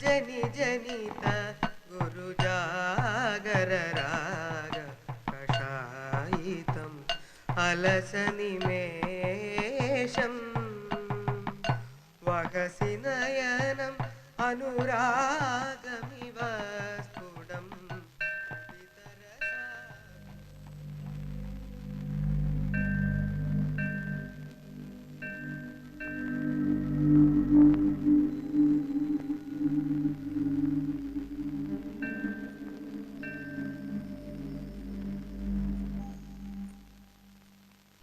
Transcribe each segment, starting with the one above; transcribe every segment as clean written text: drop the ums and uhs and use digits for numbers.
जनि जनित गुरुजागर राग कषायितं अलसनिमेषं वहसि नयनम् अनुरागमिव स्फुटं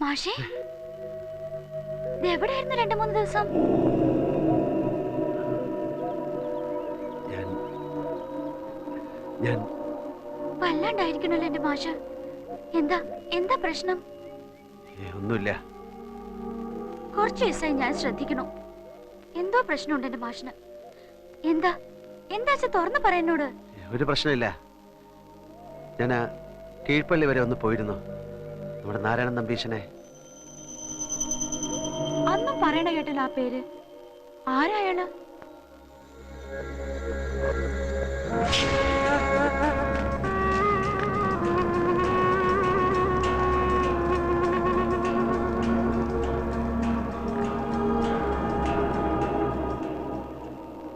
മാഷേ, എവിടെയായിരുന്നു 2-3 ദിവസം? വല്ലാണ്ടായിരിക്കണല്ലോ എന്റെ മാഷ. എന്താ പ്രശ്നം? ഒന്നുമില്ല. കുറച്ച് ദിവസമായി ഞാൻ ശ്രദ്ധിക്കണു. എന്തോ പ്രശ്നമുണ്ട് എന്റെ മാഷിന്. എന്താ തുറന്നു പറയുന്നോട്. ഒരു പ്രശ്നമില്ല. ഞാൻ കീഴ്പള്ളി വരെ ഒന്ന് പോയിരുന്നു. നമ്മുടെ നാരായണൻ നമ്പീശനെ. അന്നും പറയണ കേട്ടല്ലോ ആ പേര്. ആരായാള്?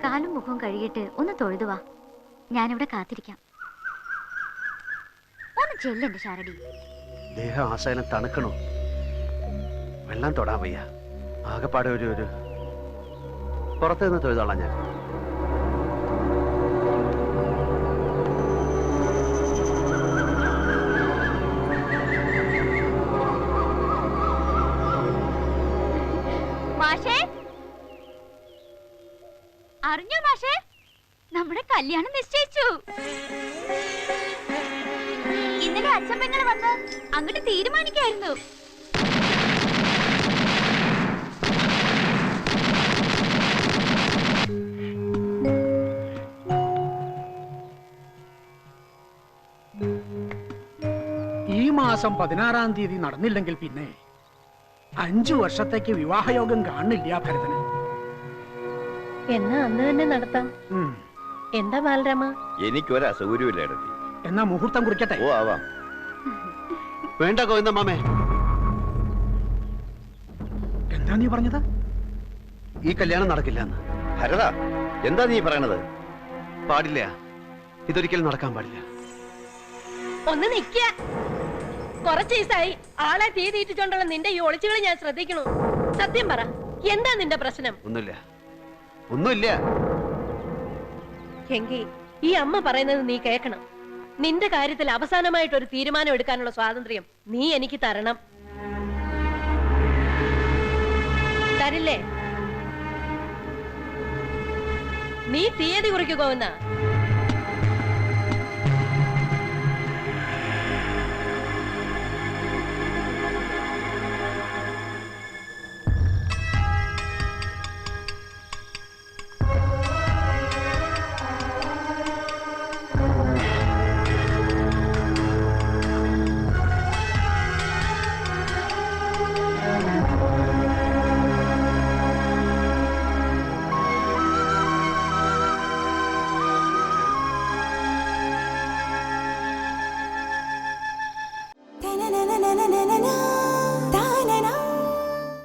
കാലും മുഖവും കഴുകിയിട്ട് ഒന്ന് തൊഴുതുവാ. ഞാനിവിടെ കാത്തിരിക്കാം. ഒന്ന് ചെല്ലെന്റെ ശാരടി. ദേഹം ആശയം തണുക്കണോ? വെള്ളം തൊടാൻ വയ്യ. ആകെപ്പാടെ ഒരു പുറത്തു നിന്ന് തൊഴുതോളാം ഞാൻ. മാഷേ, അറിഞ്ഞോ മാഷേ, നമ്മുടെ കല്യാണം നിശ്ചയിച്ചു. ഇന്നലെ അച്ഛൻ പെങ്ങള് വന്ന് അങ്ങോട്ട് തീരുമാനിക്കായിരുന്നു. ഈ മാസം 16-ാം തീയതി നടന്നില്ലെങ്കിൽ പിന്നെ 5 വർഷത്തേക്ക് വിവാഹയോഗം കാണില്ല ഭരതന്. എന്നാ അന്ന് തന്നെ നടത്താം. എന്താ ബാലരാമ? എനിക്കൊരു അസൗകര്യമില്ല. എന്നാ മുഹൂർത്തം കുറിക്കട്ടെ. ഓ ആവാം. വേണ്ട ഗോവിന്ദമാമേ. എന്താ നീ പറഞ്ഞത്? ഈ കല്യാണം നടക്കില്ല എന്ന്. ഭരത, എന്താ നീ പറയണത്? പാടില്ല. ഇതൊരിക്കലും നടക്കാൻ പാടില്ല. ഒന്ന് നിക്ക. കുറച്ച് ദിവസമായി ആളെ തീ തീറ്റിച്ചോണ്ടുള്ള നിന്റെ ഈ ഒളിച്ചുകളി ഞാൻ ശ്രദ്ധിക്കണു. സത്യം പറ, എന്താ നിന്റെ പ്രശ്നം? ഒന്നുമില്ല. എങ്കി ഈ അമ്മ പറയുന്നത് നീ കേൾക്കണം. നിന്റെ കാര്യത്തിൽ അവസാനമായിട്ട് ഒരു തീരുമാനം എടുക്കാനുള്ള സ്വാതന്ത്ര്യം നീ എനിക്ക് തരണം. തരില്ലേ? നീ തീയതി കുറിക്കുമെന്ന